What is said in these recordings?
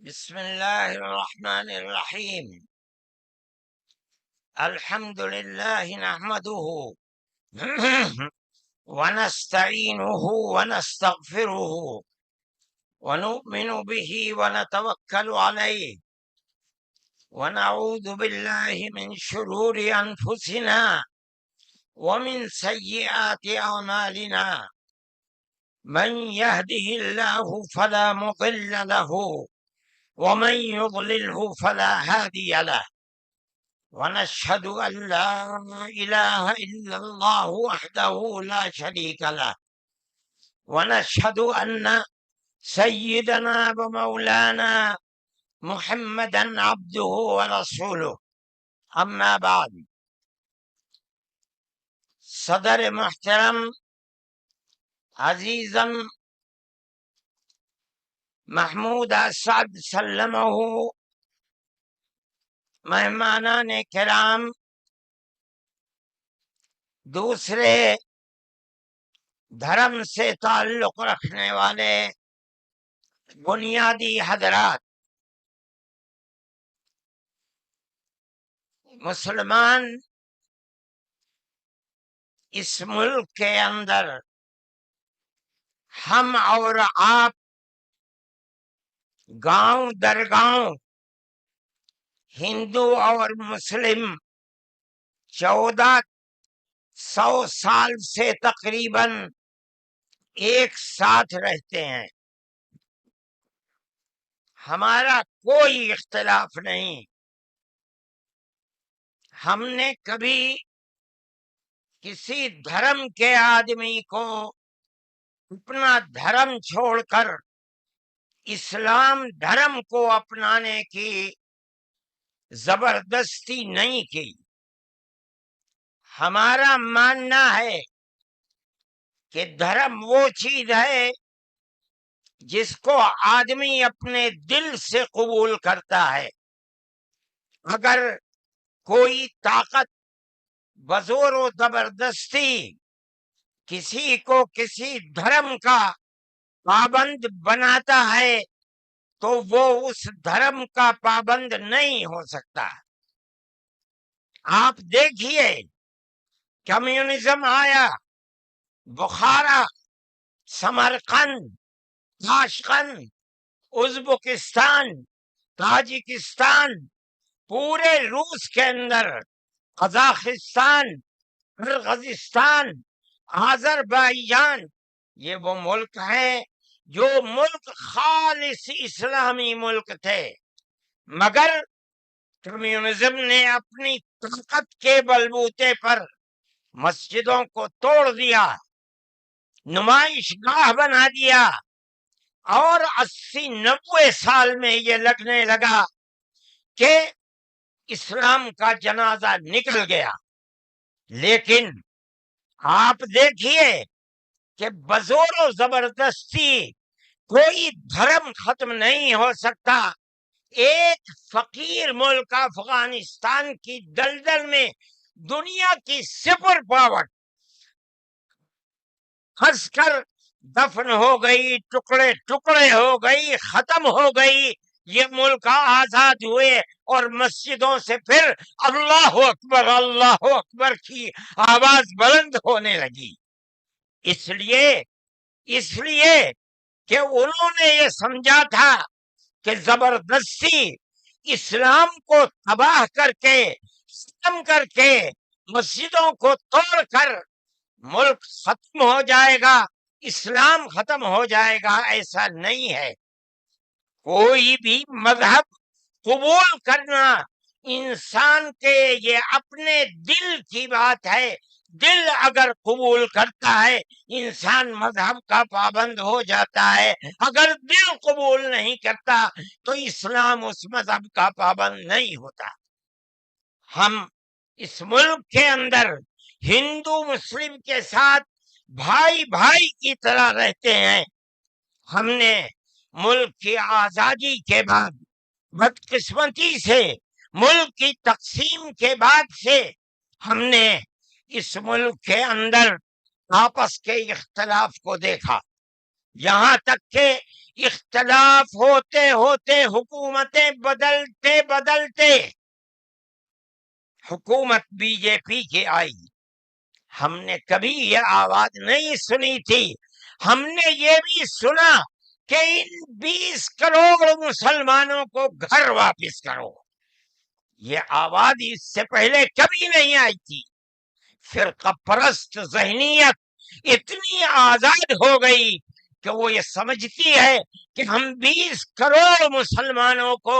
بسم الله الرحمن الرحيم. الحمد لله نحمده ونستعينه ونستغفره ونؤمن به ونتوكل عليه ونعوذ بالله من شرور أنفسنا ومن سيئات أعمالنا. من يهده الله فلا مضل له ومن يضلله فلا هادي له، ونشهد أن لا إله إلا الله وحده لا شريك له، ونشهد أن سيدنا ومولانا محمدا عبده ورسوله. أما بعد، صدر محترم عزیزم محمود اسعد سلمہ، مہمانان کرام، دوسرے دھرم سے تعلق رکھنے والے بنیادی حضرات، مسلمان اس ملک کے اندر ہم اور آپ گاؤں در گاؤں، ہندو اور مسلم 1400 سال سے تقریباً ایک ساتھ رہتے ہیں. ہمارا کوئی اختلاف نہیں. ہم نے کبھی کسی دھرم کے آدمی کو اپنا دھرم چھوڑ کر اسلام دھرم کو اپنانے کی زبردستی نہیں کی. ہمارا ماننا ہے کہ دھرم وہ چیز ہے جس کو آدمی اپنے دل سے قبول کرتا ہے. اگر کوئی طاقت بزور و زبردستی کسی کو کسی دھرم کا پابند بناتا ہے تو وہ اس دھرم کا پابند نہیں ہو سکتا. آپ دیکھیے، کمیونزم آیا، بخارا، سمرقند، تاشقند، ازبکستان، تاجکستان، پورے روس کے اندر، قزاقستان، قرغیزستان، آذربائیجان، یہ وہ ملک ہیں جو ملک خالص اسلامی ملک تھے، مگر کمیونزم نے اپنی طاقت کے بلبوتے پر مسجدوں کو توڑ دیا، نمائش گاہ بنا دیا، اور 80-90 سال میں یہ لگنے لگا کہ اسلام کا جنازہ نکل گیا. لیکن آپ دیکھیے کہ بزور و زبردستی کوئی دھرم ختم نہیں ہو سکتا. ایک فقیر ملک افغانستان کی دلدل میں دنیا کی سپر پاور پھنس کر دفن ہو گئی، ٹکڑے ٹکڑے ہو گئی، ختم ہو گئی. یہ ملک آزاد ہوئے اور مسجدوں سے پھر اللہ اکبر کی آواز بلند ہونے لگی. اس لیے کہ انہوں نے یہ سمجھا تھا کہ زبردستی اسلام کو تباہ کر کے، ختم کر کے، مسجدوں کو توڑ کر ملک ختم ہو جائے گا، اسلام ختم ہو جائے گا. ایسا نہیں ہے. کوئی بھی مذہب قبول کرنا انسان کے یہ اپنے دل کی بات ہے. دل اگر قبول کرتا ہے انسان مذہب کا پابند ہو جاتا ہے. اگر دل قبول نہیں کرتا تو اسلام اس مذہب کا پابند نہیں ہوتا. ہم اس ملک کے اندر ہندو مسلم کے ساتھ بھائی بھائی کی طرح رہتے ہیں. ہم نے ملک کی آزادی کے بعد بدقسمتی سے ملک کی تقسیم کے بعد سے ہم نے اس ملک کے اندر آپس کے اختلاف کو دیکھا. یہاں تک کہ اختلاف ہوتے ہوتے حکومتیں بدلتے بدلتے حکومت بی جے پی کی آئی، ہم نے کبھی یہ آواز نہیں سنی تھی. ہم نے یہ بھی سنا کہ ان 20 کروڑ مسلمانوں کو گھر واپس کرو. یہ آواز اس سے پہلے کبھی نہیں آئی تھی. فرقہ پرست ذہنیت اتنی آزاد ہو گئی کہ وہ یہ سمجھتی ہے کہ ہم 20 کروڑ مسلمانوں کو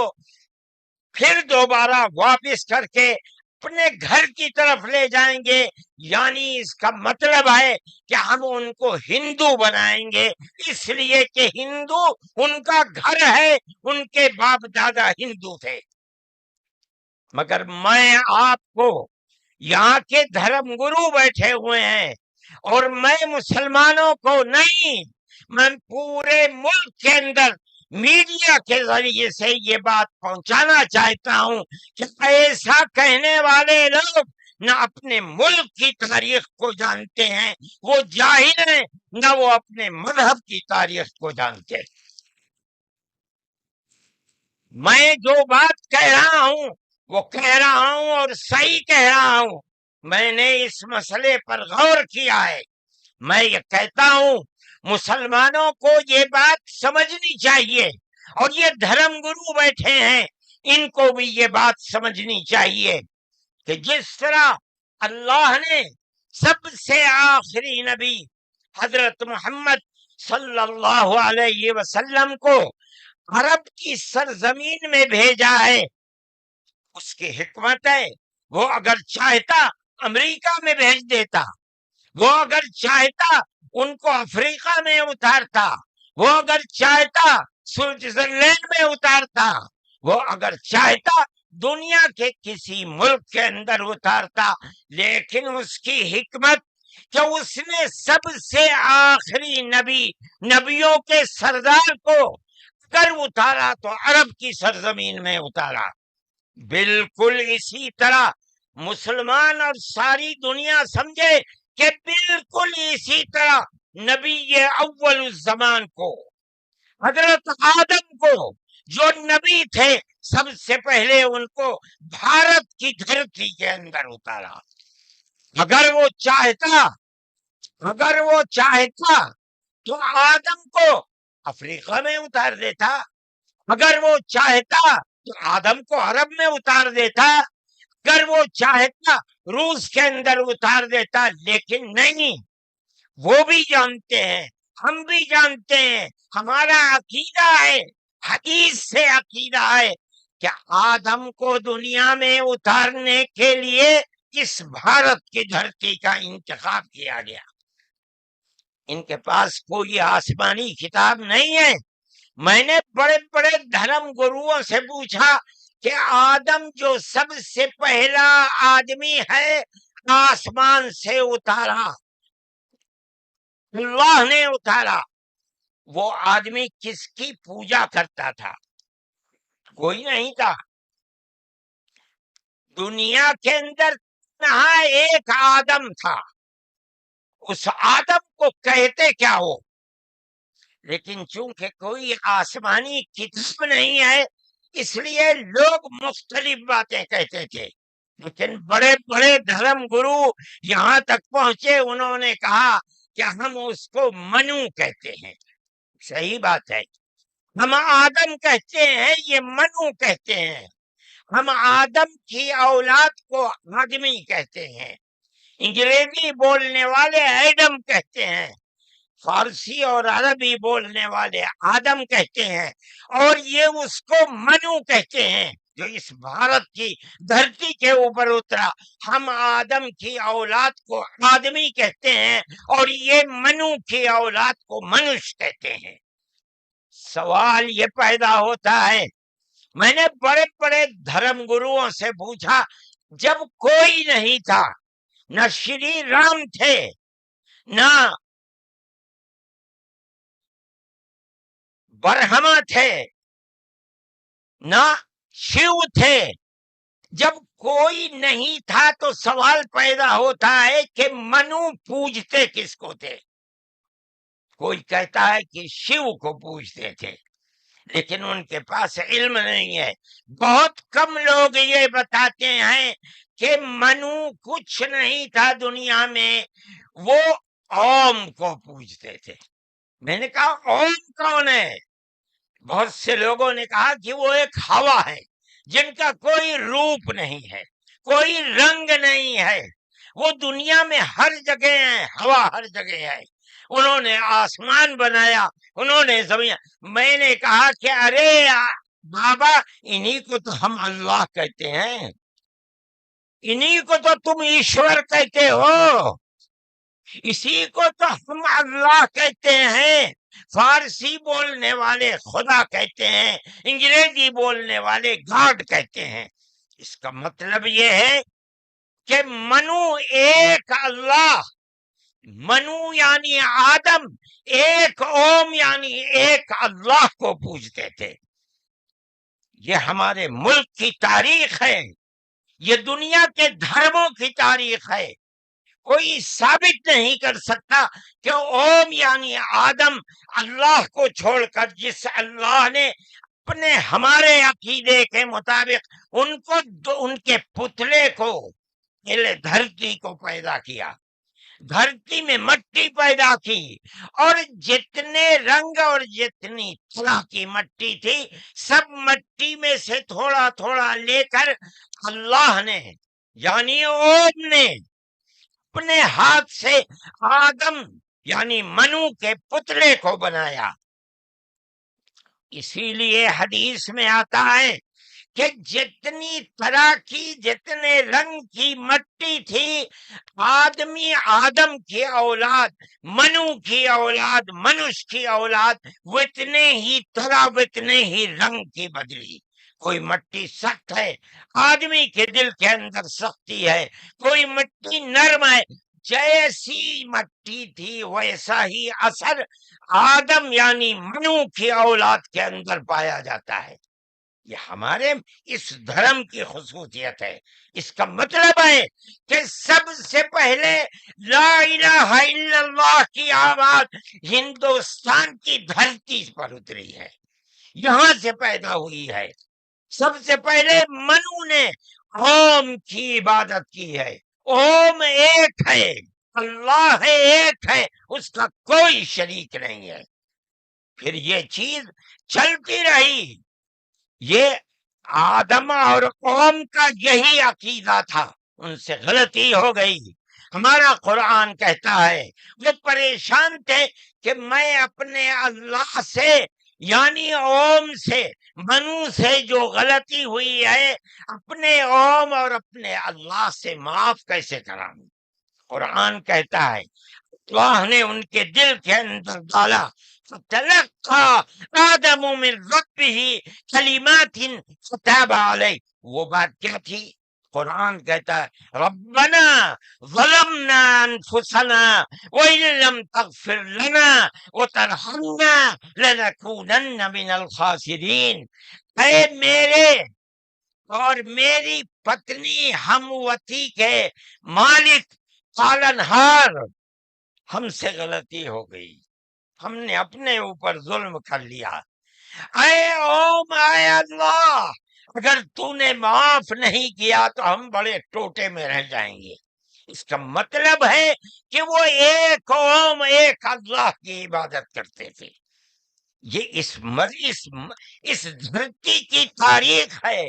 پھر دوبارہ واپس کر کے اپنے گھر کی طرف لے جائیں گے، یعنی اس کا مطلب ہے کہ ہم ان کو ہندو بنائیں گے، اس لیے کہ ہندو ان کا گھر ہے، ان کے باپ دادا ہندو تھے. مگر میں آپ کو، یہاں کے دھرم گرو بیٹھے ہوئے ہیں اور میں مسلمانوں کو نہیں، میں پورے ملک کے اندر میڈیا کے ذریعے سے یہ بات پہنچانا چاہتا ہوں کہ ایسا کہنے والے لوگ نہ اپنے ملک کی تاریخ کو جانتے ہیں، وہ جاہل ہیں، نہ وہ اپنے مذہب کی تاریخ کو جانتے ہیں. میں جو بات کہہ رہا ہوں وہ کہہ رہا ہوں اور صحیح کہہ رہا ہوں. میں نے اس مسئلے پر غور کیا ہے. میں یہ کہتا ہوں مسلمانوں کو یہ بات سمجھنی چاہیے، اور یہ دھرم گرو بیٹھے ہیں ان کو بھی یہ بات سمجھنی چاہیے کہ جس طرح اللہ نے سب سے آخری نبی حضرت محمد صلی اللہ علیہ وسلم کو عرب کی سرزمین میں بھیجا ہے، اس کی حکمت ہے. وہ اگر چاہتا امریکہ میں بھیج دیتا، وہ اگر چاہتا ان کو افریقہ میں اتارتا، وہ اگر چاہتا سوئٹزرلینڈ میں اتارتا، وہ اگر چاہتا دنیا کے کسی ملک کے اندر اتارتا، لیکن اس کی حکمت کہ اس نے سب سے آخری نبی، نبیوں کے سردار کو اگر اتارا تو عرب کی سرزمین میں اتارا. بالکل اسی طرح مسلمان اور ساری دنیا سمجھے کہ بالکل اسی طرح نبی اول الزمان کو، حضرت آدم کو جو نبی تھے، سب سے پہلے ان کو بھارت کی دھرتی کے اندر اتارا. اگر وہ چاہتا تو آدم کو افریقہ میں اتار دیتا، اگر وہ چاہتا تو آدم کو عرب میں اتار دیتا، اگر وہ چاہتا روس کے اندر اتار دیتا. لیکن نہیں، وہ بھی جانتے ہیں، ہم بھی جانتے ہیں، ہمارا عقیدہ ہے، حدیث سے عقیدہ ہے کہ آدم کو دنیا میں اتارنے کے لیے اس بھارت کی دھرتی کا انتخاب کیا گیا. ان کے پاس کوئی آسمانی کتاب نہیں ہے. میں نے بڑے بڑے دھرم گروؤں سے پوچھا کہ آدم جو سب سے پہلا آدمی ہے آسمان سے اتارا، اللہ نے اتارا، وہ آدمی کس کی پوجا کرتا تھا؟ کوئی نہیں تھا. دنیا کے اندر نہ ایک آدم تھا. اس آدم کو کہتے کیا ہو؟ لیکن چونکہ کوئی آسمانی کتاب نہیں ہے، اس لیے لوگ مختلف باتیں کہتے تھے. لیکن بڑے بڑے دھرم گرو یہاں تک پہنچے، انہوں نے کہا کہ ہم اس کو منو کہتے ہیں. صحیح بات ہے، ہم آدم کہتے ہیں، یہ منو کہتے ہیں. ہم آدم کی اولاد کو آدمی کہتے ہیں. انگریزی بولنے والے ایڈم کہتے ہیں، فارسی اور عربی بولنے والے آدم کہتے ہیں، اور یہ اس کو منو کہتے ہیں جو اس بھارت کی دھرتی کے اوپر اترا. ہم آدم کی اولاد کو آدمی کہتے ہیں اور یہ منو کی اولاد کو منش کہتے ہیں. سوال یہ پیدا ہوتا ہے، میں نے بڑے بڑے دھرم گروؤں سے پوچھا، جب کوئی نہیں تھا، نہ شری رام تھے، نہ برہما تھے، نہ شیو تھے، جب کوئی نہیں تھا تو سوال پیدا ہوتا ہے کہ منو پوجتے کس کو تھے؟ کوئی کہتا ہے کہ شیو کو پوجتے تھے، لیکن ان کے پاس علم نہیں ہے۔ بہت کم لوگ یہ بتاتے ہیں کہ منو کچھ نہیں تھا دنیا میں، وہ اوم کو پوجتے تھے۔ میں نے کہا اوم کون ہے؟ بہت سے لوگوں نے کہا کہ وہ ایک ہوا ہے جن کا کوئی روپ نہیں ہے، کوئی رنگ نہیں ہے، وہ دنیا میں ہر جگہ ہے، ہوا ہر جگہ ہے۔ انہوں نے آسمان بنایا، انہوں نے زمین۔ میں نے کہا کہ ارے بابا، انہی کو تو ہم اللہ کہتے ہیں، انہی کو تو تم ایشور کہتے ہو، اسی کو تو ہم اللہ کہتے ہیں۔ فارسی بولنے والے خدا کہتے ہیں، انگریزی بولنے والے گاڈ کہتے ہیں۔ اس کا مطلب یہ ہے کہ منو ایک اللہ، منو یعنی آدم، ایک اوم یعنی ایک اللہ کو پوجتے تھے۔ یہ ہمارے ملک کی تاریخ ہے، یہ دنیا کے دھرموں کی تاریخ ہے۔ کوئی ثابت نہیں کر سکتا کہ اوم یعنی آدم اللہ کو چھوڑ کر جس اللہ نے اپنے ہمارے عقیدے کے مطابق ان کے پتلے کو، دھرتی کو پیدا کیا، دھرتی میں مٹی پیدا کی، اور جتنے رنگ اور جتنی طرح کی مٹی تھی، سب مٹی میں سے تھوڑا تھوڑا لے کر اللہ نے یعنی اوم نے اپنے ہاتھ سے آدم یعنی منو کے پتلے کو بنایا۔ اسی لیے حدیث میں آتا ہے کہ جتنی طرح کی، جتنے رنگ کی مٹی تھی، آدم کی اولاد، منو کی اولاد، منش کی اولاد، اتنے ہی طرح، اتنے ہی رنگ کی بدلی۔ کوئی مٹی سخت ہے، آدمی کے دل کے اندر سختی ہے، کوئی مٹی نرم ہے۔ جیسی مٹی تھی ویسا ہی اثر آدم یعنی منو کی اولاد کے اندر پایا جاتا ہے۔ یہ ہمارے اس دھرم کی خصوصیت ہے۔ اس کا مطلب ہے کہ سب سے پہلے لا الہ الا اللہ کی آواز ہندوستان کی دھرتی پر اتری ہے، یہاں سے پیدا ہوئی ہے۔ سب سے پہلے منو نے اوم کی عبادت کی ہے۔ اوم ایک ہے، اللہ ایک ہے، اس کا کوئی شریک نہیں ہے۔ پھر یہ چیز چلتی رہی۔ یہ آدم اور قوم کا یہی عقیدہ تھا، ان سے غلطی ہو گئی۔ ہمارا قرآن کہتا ہے وہ پریشان تھے کہ میں اپنے اللہ سے یعنی اوم سے، منو سے جو غلطی ہوئی ہے، اپنے اوم اور اپنے اللہ سے معاف کیسے کراؤں؟ قرآن کہتا ہے اللہ نے ان کے دل کے اندر ڈالا، فَتَلَقَّى آدَمُ مِن رَبِّهِ كَلِمَاتٍ فَتَابَ عَلَيْهِ۔ وہ بات کیا تھی؟ قرآن کہتا ہے ربنا ظلمنا انفسنا وَإِن لَّمْ تَغْفِرْ لَنَا وَتَرْحَمْنَا لَنَكُونَنَّ مِنَ الْخَاسِرِينَ۔ اے میرے اور میری پتنی ہموتی کے مالک، پالنہار، ہم سے غلطی ہو گئی، ہم نے اپنے اوپر ظلم کر لیا۔ اے اوم، اے اللہ، اگر تو نے معاف نہیں کیا تو ہم بڑے ٹوٹے میں رہ جائیں گے۔ اس کا مطلب ہے کہ وہ ایک اوم، ایک اللہ کی عبادت کرتے تھے۔ یہ اس دھرتی کی تاریخ ہے۔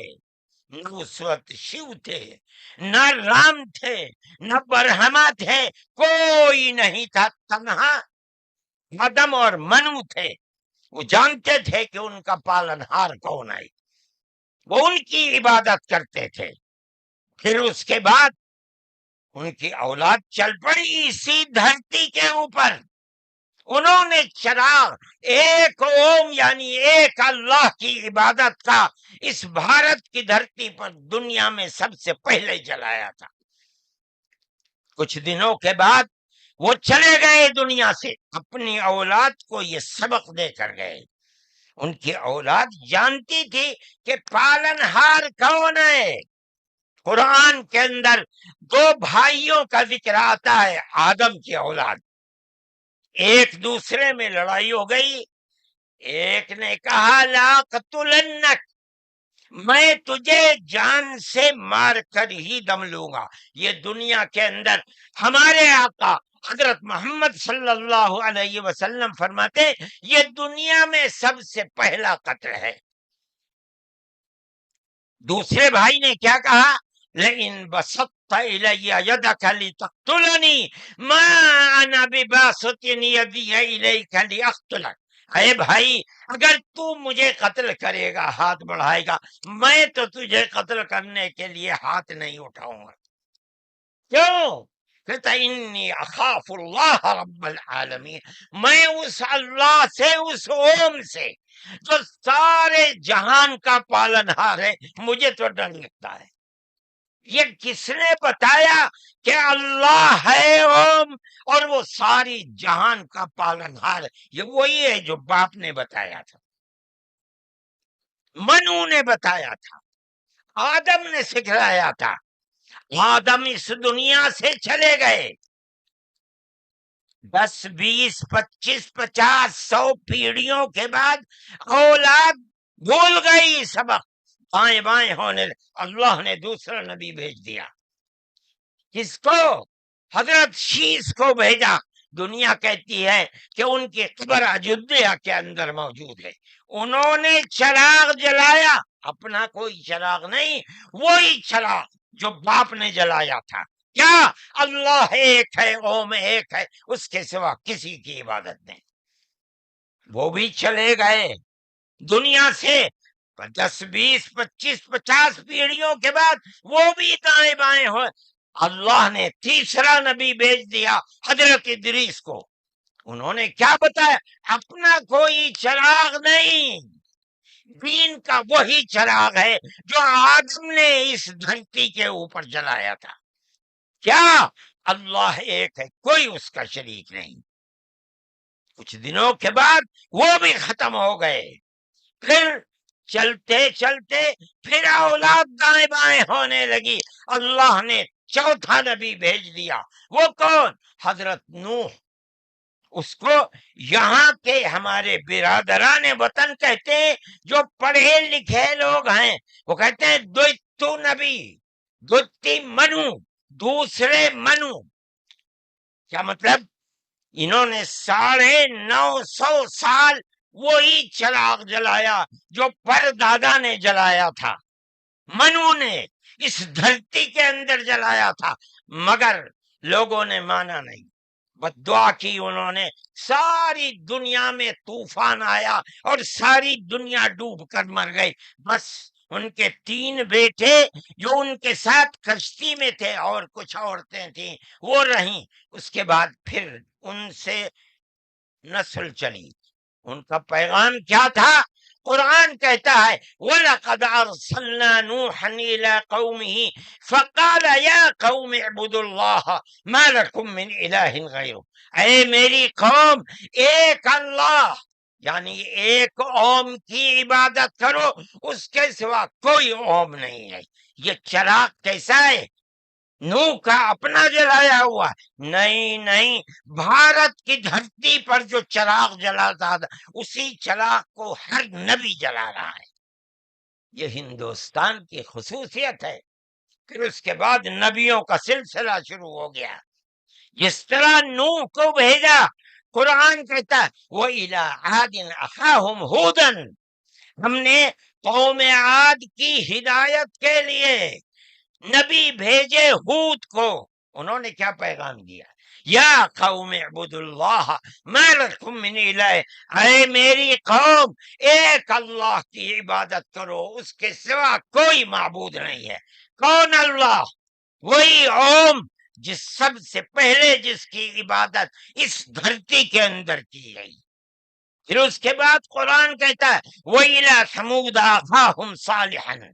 نہ اس وقت شیو تھے، نہ رام تھے، نہ برہما تھے، کوئی نہیں تھا، تنہا آدم اور منو تھے۔ وہ جانتے تھے کہ ان کا پالنہار کون ہے، وہ ان کی عبادت کرتے تھے۔ پھر اس کے بعد ان کی اولاد چل پڑی اسی دھرتی کے اوپر، انہوں نے چراغ ایک اوم یعنی ایک اللہ کی عبادت کا اس بھارت کی دھرتی پر دنیا میں سب سے پہلے جلایا تھا۔ کچھ دنوں کے بعد وہ چلے گئے دنیا سے، اپنی اولاد کو یہ سبق دے کر گئے۔ ان کی اولاد جانتی تھی کہ پالنہار کون ہے۔ قرآن کے اندر دو بھائیوں کا ذکر آتا ہے، آدم کی اولاد، ایک دوسرے میں لڑائی ہو گئی. ایک نے کہا لا قتلنک، میں تجھے جان سے مار کر ہی دم لوں گا. یہ دنیا کے اندر ہمارے آقا حضرت محمد صلی اللہ علیہ وسلم فرماتے یہ دنیا میں سب سے پہلا قتل ہے. دوسرے بھائی نے کیا کہا؟ لیکن بسطت الی یدک لتقتلنی ما انا بباسط یدی الیک لاقتلک. اے بھائی اگر تو مجھے قتل کرے گا، ہاتھ بڑھائے گا، میں تو تجھے قتل کرنے کے لیے ہاتھ نہیں اٹھاؤں گا. کیوں؟ کہتا انی اخاف اللہ رب العالمین، میں اس اللہ سے، اس اوم سے جو سارے جہان کا پالنہار ہے، مجھے تو ڈر لگتا ہے. یہ کس نے بتایا کہ اللہ ہے اوم اور وہ ساری جہان کا پالنہار ہے؟ یہ وہی ہے جو باپ نے بتایا تھا، منو نے بتایا تھا، آدم نے سکھلایا تھا. آدم اس دنیا سے چلے گئے، 10 20 25 50 100 پیڑھیوں کے بعد اولاد بھول گئی سبق، بائیں بائیں ہونے. اللہ نے دوسرا نبی بھیج دیا. کس کو؟ حضرت شیس کو بھیجا. دنیا کہتی ہے کہ ان کی قبر اجودھیا کے اندر موجود ہے. انہوں نے چراغ جلایا، اپنا کوئی چراغ نہیں، وہی چراغ جو باپ نے جلایا تھا. کیا؟ اللہ ایک ہے، اوم ایک ہے، اس کے سوا کسی کی عبادت نہیں. وہ بھی چلے گئے دنیا سے 10 20 25 50 پیڑھیوں کے بعد، وہ بھی دائیں بائیں ہوئے. اللہ نے تیسرا نبی بھیج دیا حضرت ادریس کو. انہوں نے کیا بتایا؟ اپنا کوئی چراغ نہیں، دین کا وہی چراغ ہے جو آدم نے اس دھرتی کے اوپر جلایا تھا. کیا؟ اللہ ایک ہے، کوئی اس کا شریک نہیں. کچھ دنوں کے بعد وہ بھی ختم ہو گئے. پھر چلتے چلتے پھر اولاد دائیں بائیں ہونے لگی. اللہ نے چوتھا نبی بھیج دیا. وہ کون؟ حضرت نوح. اس کو یہاں کے ہمارے برادران وطن کہتے ہیں، جو پڑھے لکھے لوگ ہیں وہ کہتے ہیں دوتو نبی، دوتی منو، دوسرے منو. کیا مطلب؟ انہوں نے 950 سال وہی چراغ جلایا جو پر دادا نے جلایا تھا، منو نے اس دھرتی کے اندر جلایا تھا، مگر لوگوں نے مانا نہیں، بس دعا کی انہوں نے. ساری دنیا میں طوفان آیا اور ساری دنیا ڈوب کر مر گئی. بس ان کے 3 بیٹے جو ان کے ساتھ کشتی میں تھے اور کچھ عورتیں تھیں وہ رہیں. اس کے بعد پھر ان سے نسل چلی. ان کا پیغام کیا تھا؟ قرآن کہتا ہے وَلَقَدْ أَرْسَلْنَا نُوحًا إِلَىٰ قَوْمِهِ فَقَالَ يَا قَوْمِ اعْبُدُوا اللَّهَ مَا لَكُم مِّنْ إِلَٰهٍ غَيْرُهُ. اے میری قوم، ایک اللہ یعنی ایک اوم کی عبادت کرو، اس کے سوا کوئی اوم نہیں ہے. یہ چراغ کیسا ہے؟ نوح کا اپنا جلایا ہوا؟ نہیں، بھارت کی دھرتی پر جو چراغ جلاتا تھا اسی چراغ کو ہر نبی جلا رہا ہے. یہ ہندوستان کی خصوصیت ہے. پھر اس کے بعد نبیوں کا سلسلہ شروع ہو گیا. جس طرح نوح کو بھیجا، قرآن کہتا ہے وَإِلَىٰ عَادٍ أَخَاهُمْ هُودًا، ہم نے قوم عاد کی ہدایت کے لیے نبی بھیجے ہود کو. انہوں نے کیا پیغام دیا؟ یا قوم اعبدوا اللہ ما لکم من الہ. اے میری قوم، ایک اللہ کی عبادت کرو، اس کے سوا کوئی معبود نہیں ہے. کون اللہ؟ وہی اوم جس سب سے پہلے جس کی عبادت اس دھرتی کے اندر کی گئی. پھر اس کے بعد قرآن کہتا ہے وَإِلَىٰ ثَمُودَ أَخَاهُمْ صَالِحًا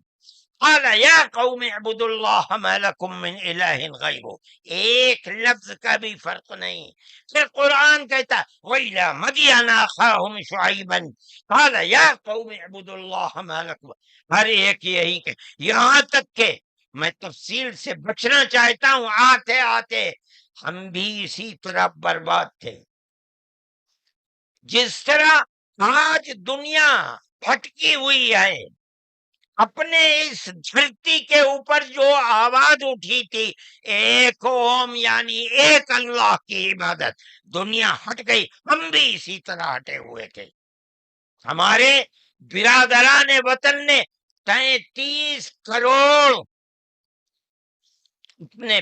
قال یا قوم اعبدوا اللہ ما لکم من الہ غیرہ. ایک لفظ کا بھی فرق نہیں. پھر قرآن کہتا وَإِلَىٰ مَدْيَنَ أَخَاهُمْ شُعَيْبًا قال یا قوم اعبدوا اللہ ما لکم. ہر ایک یہی کہ یہاں تک کہ میں تفصیل سے بچنا چاہتا ہوں، آتے آتے ہم بھی اسی طرح برباد تھے. جس طرح آج دنیا بھٹکی ہوئی ہے، اپنے اس دھرتی کے اوپر جو آواز اٹھی تھی ایک اوم یعنی ایک اللہ کی عبادت، دنیا ہٹ گئی، ہم بھی اسی طرح ہٹے ہوئے تھے۔ ہمارے برادران وطن نے 33 کروڑ اپنے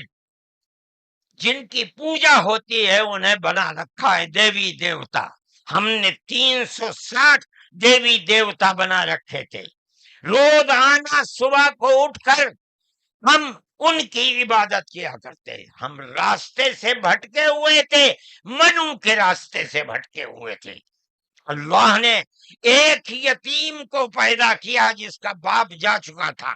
جن کی پوجا ہوتی ہے انہیں بنا رکھا ہے دیوی دیوتا۔ ہم نے 360 دیوی دیوتا بنا رکھے تھے۔ روز آنا صبح کو اٹھ کر ہم ان کی عبادت کیا کرتے، ہم راستے سے بھٹکے ہوئے تھے، منو کے راستے سے بھٹکے ہوئے تھے۔ اللہ نے ایک یتیم کو پیدا کیا جس کا باپ جا چکا تھا،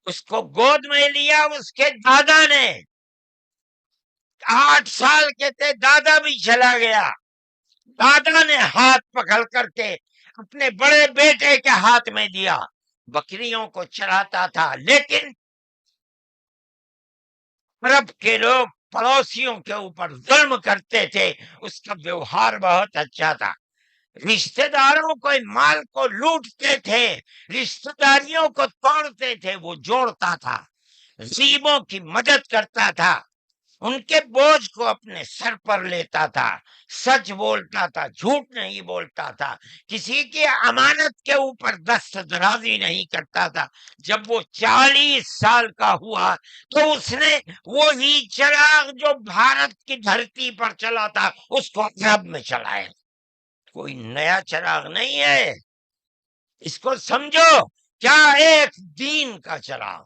اس کو گود میں لیا اس کے دادا نے، 8 سال کے تھے، دادا بھی چلا گیا، دادا نے ہاتھ پکڑ کر کے اپنے بڑے بیٹے کے ہاتھ میں دیا، بکریوں کو چراتا تھا، لیکن عرب کے لوگ پڑوسیوں کے اوپر ظلم کرتے تھے، اس کا ویوہار بہت اچھا تھا، رشتہ داروں کو مال کو لوٹتے تھے، رشتہ داریوں کو توڑتے تھے، وہ جوڑتا تھا، غریبوں کی مدد کرتا تھا، ان کے بوجھ کو اپنے سر پر لیتا تھا، سچ بولتا تھا، جھوٹ نہیں بولتا تھا، کسی کی امانت کے اوپر دست درازی نہیں کرتا تھا۔ جب وہ 40 سال کا ہوا تو اس نے وہی چراغ جو بھارت کی دھرتی پر چلا تھا اس کو عرب میں چلایا، کوئی نیا چراغ نہیں ہے، اس کو سمجھو، کیا ایک دین کا چراغ،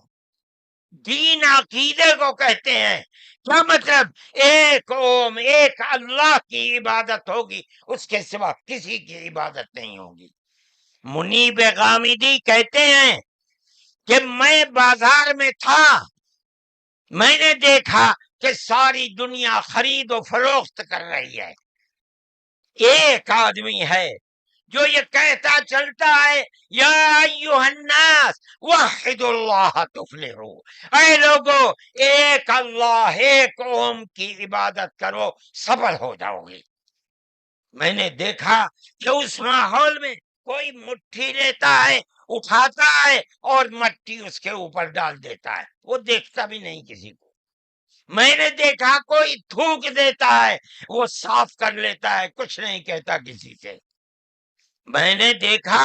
دین عقیدے کو کہتے ہیں، کیا مطلب؟ ایک اوم ایک اللہ کی عبادت ہوگی، اس کے سوا کسی کی عبادت نہیں ہوگی۔ منیب غامدی کہتے ہیں کہ میں بازار میں تھا، میں نے دیکھا کہ ساری دنیا خرید و فروخت کر رہی ہے، ایک آدمی ہے جو یہ کہتا چلتا ہے یا ایھا الناس وحدوا اللہ تفلحوا، اے لوگو ایک اللہ ایک اوم کی عبادت کرو سفل ہو جاؤ گے۔ میں نے دیکھا کہ اس ماحول میں کوئی مٹھی لیتا ہے، اٹھاتا ہے اور مٹی اس کے اوپر ڈال دیتا ہے، وہ دیکھتا بھی نہیں کسی کو۔ میں نے دیکھا کوئی تھوک دیتا ہے، وہ صاف کر لیتا ہے، کچھ نہیں کہتا کسی سے۔ میں نے دیکھا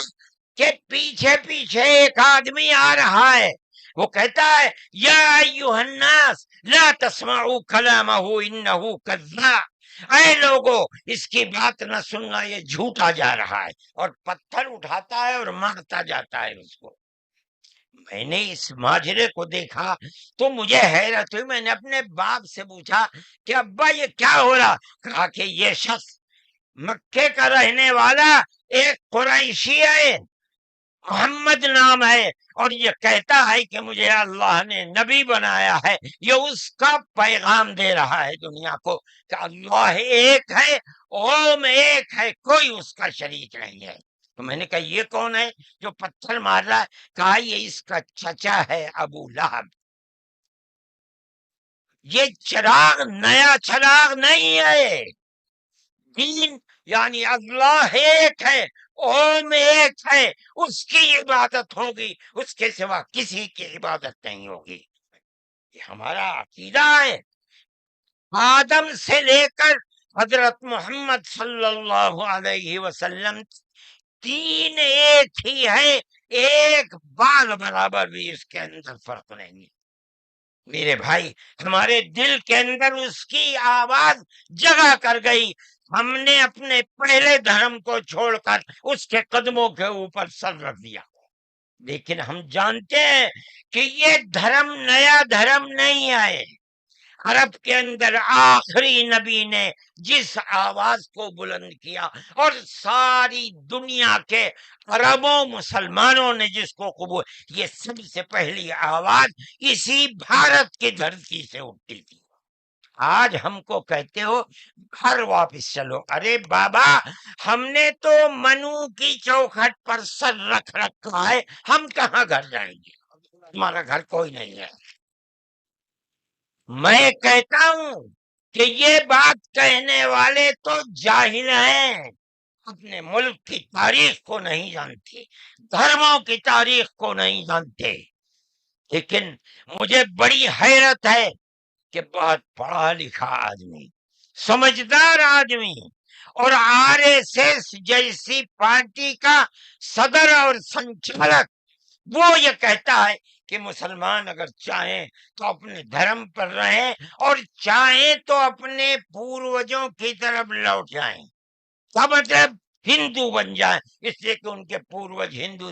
کہ پیچھے پیچھے ایک آدمی آ رہا ہے، وہ کہتا ہے یا ایھا الناس لا تسمعوا کلامہ انہ کذاب، اے لوگو اس کی بات نہ سننا، یہ جھوٹا جا رہا ہے، اور پتھر اٹھاتا ہے اور مارتا جاتا ہے اس کو۔ میں نے اس ماجرے کو دیکھا تو مجھے حیرت ہوئی، میں نے اپنے باپ سے پوچھا کہ ابا یہ کیا ہو رہا؟ کہا کہ یہ شخص مکے کا رہنے والا ایک قریشی ہے، محمد نام ہے، اور یہ کہتا ہے کہ مجھے اللہ نے نبی بنایا ہے، یہ اس کا پیغام دے رہا ہے دنیا کو کہ اللہ ایک ہے، اوم ایک ہے، کوئی اس کا شریک نہیں ہے۔ تو میں نے کہا یہ کون ہے جو پتھر مار رہا ہے؟ کہا یہ اس کا چچا ہے ابو لہب۔ یہ چراغ نیا چراغ نہیں ہے، دین یعنی اللہ ایک ہے، اوم ایک ہے، اس کی عبادت ہوگی، اس کے سوا کسی کی عبادت نہیں ہوگی۔ یہ ہمارا عقیدہ ہے، آدم سے لے کر حضرت محمد صلی اللہ علیہ وسلم تین ایک ہی ہے، ایک بال برابر بھی اس کے اندر فرق نہیں ہے۔ میرے بھائی ہمارے دل کے اندر اس کی آواز جگہ کر گئی، ہم نے اپنے پہلے دھرم کو چھوڑ کر اس کے قدموں کے اوپر سر رکھ دیا، لیکن ہم جانتے ہیں کہ یہ دھرم نیا دھرم نہیں آئے۔ عرب کے اندر آخری نبی نے جس آواز کو بلند کیا اور ساری دنیا کے عربوں مسلمانوں نے جس کو قبول، یہ سب سے پہلی آواز اسی بھارت کی دھرتی سے اٹھتی تھی۔ آج ہم کو کہتے ہو گھر واپس چلو، ارے بابا ہم نے تو منو کی چوکھٹ پر سر رکھ رکھا ہے، ہم کہاں گھر جائیں گے؟ ہمارا گھر کوئی نہیں ہے۔ میں کہتا ہوں کہ یہ بات کہنے والے تو جاہل ہیں، اپنے ملک کی تاریخ کو نہیں جانتے، دھرموں کی تاریخ کو نہیں جانتے۔ لیکن مجھے بڑی حیرت ہے کہ بہت پڑھا لکھا آدمی، سمجھدار آدمی، اور آر ایس ایس جیسی پارٹی کا صدر اور سنچالک وہ یہ کہتا ہے کہ مسلمان اگر چاہیں تو اپنے دھرم پر رہیں اور چاہیں تو اپنے پوروجوں کی طرف لوٹ جائیں، کیا مطلب ہندو بن جائیں اس لیے کہ ان کے پوروج ہندو۔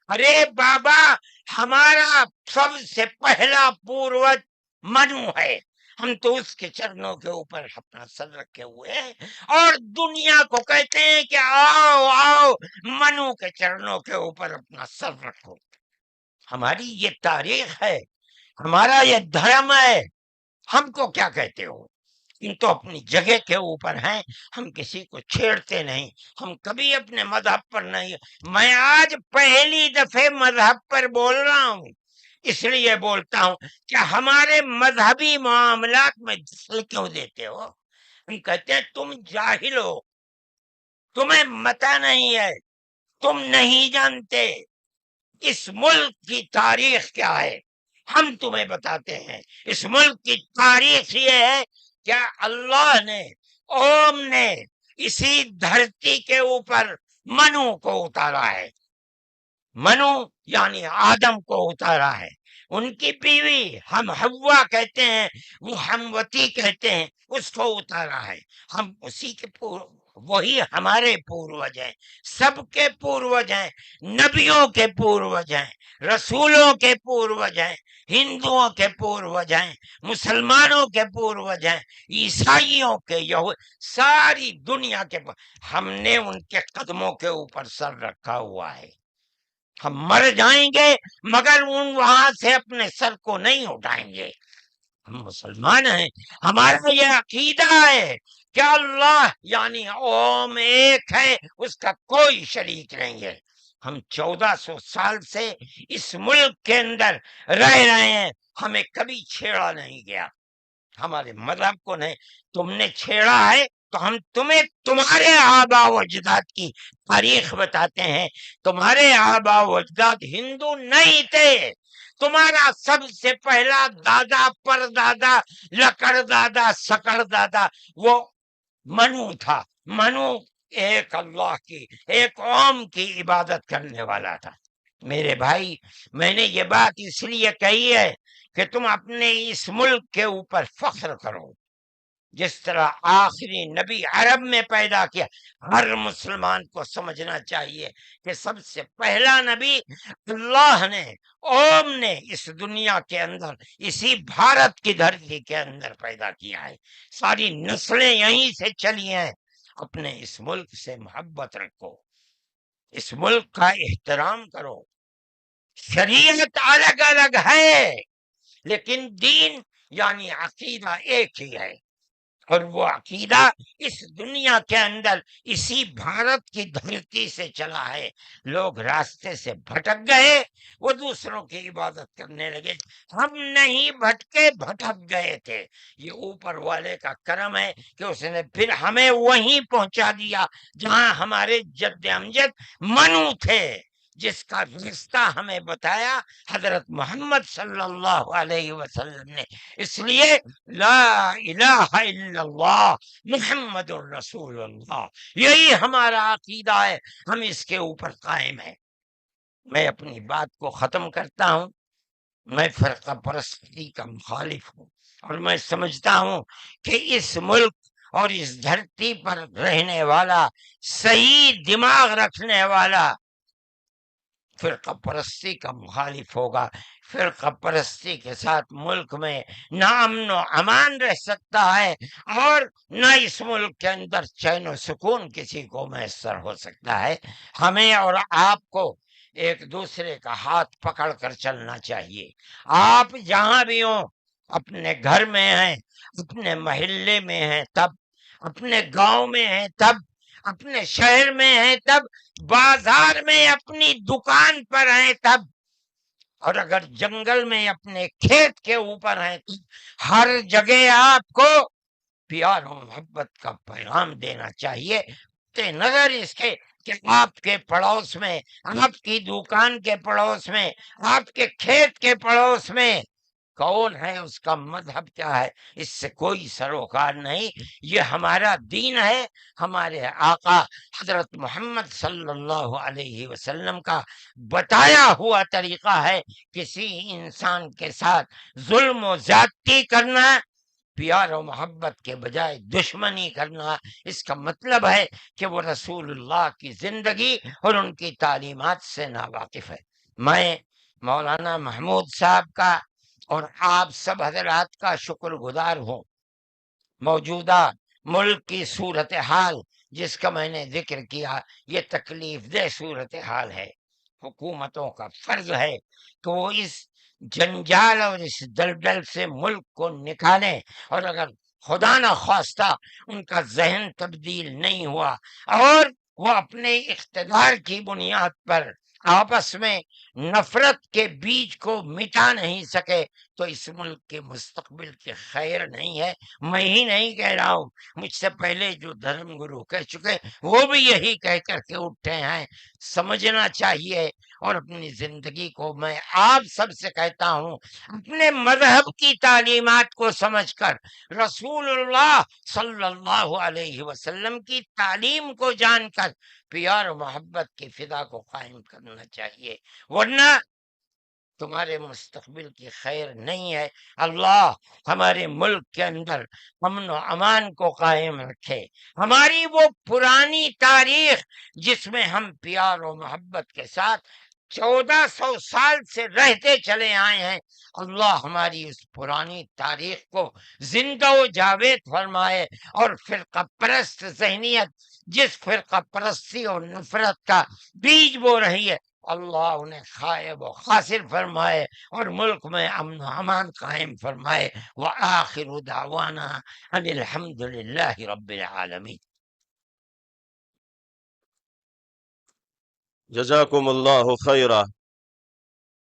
ارے بابا، ہمارا سب سے پہلا پوروج منو ہے، ہم تو اس کے چرنوں کے اوپر اپنا سر رکھے ہوئے ہیں اور دنیا کو کہتے ہیں کہ آؤ آؤ منو کے چرنوں کے اوپر اپنا سر رکھو۔ ہماری یہ تاریخ ہے، ہمارا یہ دھرم ہے، ہم کو کیا کہتے ہو؟ ان تو اپنی جگہ کے اوپر ہیں، ہم کسی کو چھیڑتے نہیں، ہم کبھی اپنے مذہب پر نہیں۔ میں آج پہلی دفعہ مذہب پر بول رہا ہوں، اس لیے بولتا ہوں کہ ہمارے مذہبی معاملات میں دخل کیوں دیتے ہو؟ ہم کہتے ہیں تم جاہل ہو، تمہیں متا نہیں ہے، تم نہیں جانتے اس ملک کی تاریخ کیا ہے۔ ہم تمہیں بتاتے ہیں اس ملک کی تاریخ یہ ہے کہ اللہ نے، اوم نے اسی دھرتی کے اوپر منو کو اتارا ہے، منو یعنی آدم کو اتارا ہے، ان کی بیوی ہم حوا کہتے ہیں، وہ ہموتی کہتے ہیں، اس کو اتارا ہے۔ ہم اسی کے وہی ہمارے پوروج ہیں، سب کے پوروج ہیں، نبیوں کے پوروج ہیں، رسولوں کے پوروج ہیں، ہندوؤں کے پوروج ہیں، مسلمانوں کے پوروج ہیں، عیسائیوں کے، ساری دنیا کے ہم نے ان کے قدموں کے اوپر سر رکھا ہوا ہے۔ ہم مر جائیں گے مگر وہاں سے اپنے سر کو نہیں اٹھائیں گے۔ ہم مسلمان ہیں، ہمارا یہ عقیدہ ہے کہ اللہ یعنی اوم ایک ہے، اس کا کوئی شریک نہیں ہے۔ ہم 1400 سال سے اس ملک کے اندر رہ رہے ہیں، ہمیں کبھی چھیڑا نہیں گیا، ہمارے مذہب کو نہیں۔ تم نے چھیڑا ہے تو ہم تمہیں تمہارے آبا و اجداد کی تاریخ بتاتے ہیں۔ تمہارے آبا و اجداد ہندو نہیں تھے، تمہارا سب سے پہلا دادا پر دادا لکڑ دادا سکڑ دادا وہ منو تھا۔ منو ایک اللہ کی، ایک اوم کی عبادت کرنے والا تھا۔ میرے بھائی، میں نے یہ بات اس لیے کہی ہے کہ تم اپنے اس ملک کے اوپر فخر کرو، جس طرح آخری نبی عرب میں پیدا کیا۔ ہر مسلمان کو سمجھنا چاہیے کہ سب سے پہلا نبی اللہ نے، اوم نے اس دنیا کے اندر، اسی بھارت کی دھرتی کے اندر پیدا کیا ہے۔ ساری نسلیں یہیں سے چلی ہیں۔ اپنے اس ملک سے محبت رکھو، اس ملک کا احترام کرو۔ شریعت الگ الگ ہے لیکن دین یعنی عقیدہ ایک ہی ہے، اور وہ عقیدہ اس دنیا کے اندر اسی بھارت کی دھرتی سے چلا ہے۔ لوگ راستے سے بھٹک گئے، وہ دوسروں کی عبادت کرنے لگے، ہم نہیں بھٹکے، بھٹک گئے تھے۔ یہ اوپر والے کا کرم ہے کہ اس نے پھر ہمیں وہیں پہنچا دیا جہاں ہمارے جد امجد منو تھے، جس کا رستہ ہمیں بتایا حضرت محمد صلی اللہ علیہ وسلم نے۔ اس لیے لا الہ الا اللہ محمد الرسول اللہ، یہی ہمارا عقیدہ ہے، ہم اس کے اوپر قائم ہیں۔ میں اپنی بات کو ختم کرتا ہوں۔ میں فرقہ پرستی کا مخالف ہوں، اور میں سمجھتا ہوں کہ اس ملک اور اس دھرتی پر رہنے والا، صحیح دماغ رکھنے والا فرقہ پرستی کا مخالف ہوگا۔ فرقہ پرستی کے ساتھ ملک میں نہ امن و امان رہ سکتا ہے، اور نہ اس ملک کے اندر چین و سکون کسی کو میسر ہو سکتا ہے۔ ہمیں اور آپ کو ایک دوسرے کا ہاتھ پکڑ کر چلنا چاہیے۔ آپ جہاں بھی ہوں، اپنے گھر میں ہیں، اپنے محلے میں ہیں تب، اپنے گاؤں میں ہیں تب، اپنے شہر میں ہیں تب، بازار میں اپنی دکان پر ہیں تب، اور اگر جنگل میں اپنے کھیت کے اوپر ہیں تو ہر جگہ آپ کو پیار و محبت کا پیغام دینا چاہیے، نظر اس کے کہ آپ کے پڑوس میں، آپ کی دکان کے پڑوس میں، آپ کے کھیت کے پڑوس میں کون ہے، اس کا مذہب کیا ہے، اس سے کوئی سروکار نہیں۔ یہ ہمارا دین ہے، ہمارے آقا حضرت محمد صلی اللہ علیہ وسلم کا بتایا ہوا طریقہ ہے۔ کسی انسان کے ساتھ ظلم و زیادتی کرنا، پیار و محبت کے بجائے دشمنی کرنا، اس کا مطلب ہے کہ وہ رسول اللہ کی زندگی اور ان کی تعلیمات سے ناواقف ہے۔ میں مولانا محمود صاحب کا اور آپ سب حضرات کا شکر گزار ہوں۔ موجودہ ملک کی صورتحال جس کا میں نے ذکر کیا، یہ تکلیف دہ صورتحال ہے۔ حکومتوں کا فرض ہے کہ وہ اس جنجال اور اس دلدل سے ملک کو نکالیں، اور اگر خدا نہ خواستہ ان کا ذہن تبدیل نہیں ہوا اور وہ اپنے اقتدار کی بنیاد پر آپس میں نفرت کے بیج کو مٹا نہیں سکے، تو اس ملک کے مستقبل کی خیر نہیں ہے۔ میں ہی نہیں کہہ رہا ہوں، مجھ سے پہلے جو دھرم گرو کہہ چکے وہ بھی یہی کہہ کر کے اٹھے ہیں۔ سمجھنا چاہیے، اور اپنی زندگی کو میں آپ سب سے کہتا ہوں، اپنے مذہب کی تعلیمات کو سمجھ کر، رسول اللہ صلی اللہ علیہ وسلم کی تعلیم کو جان کر پیار و محبت کی فضا کو قائم کرنا چاہیے، ورنہ تمہارے مستقبل کی خیر نہیں ہے۔ اللہ ہمارے ملک کے اندر امن و امان کو قائم رکھے۔ ہماری وہ پرانی تاریخ جس میں ہم پیار و محبت کے ساتھ 1400 سال سے رہتے چلے آئے ہیں، اللہ ہماری اس پرانی تاریخ کو زندہ و جاوید فرمائے، اور فرقہ پرست ذہنیت جس فرقہ پرستی اور نفرت کا بیج بو رہی ہے، اللہ انہیں خائب و خاسر فرمائے، اور ملک میں امن و امان قائم فرمائے۔ وآخر دعوانا ان الحمد للہ رب العالمین۔ جزاکم اللہ خیرہ۔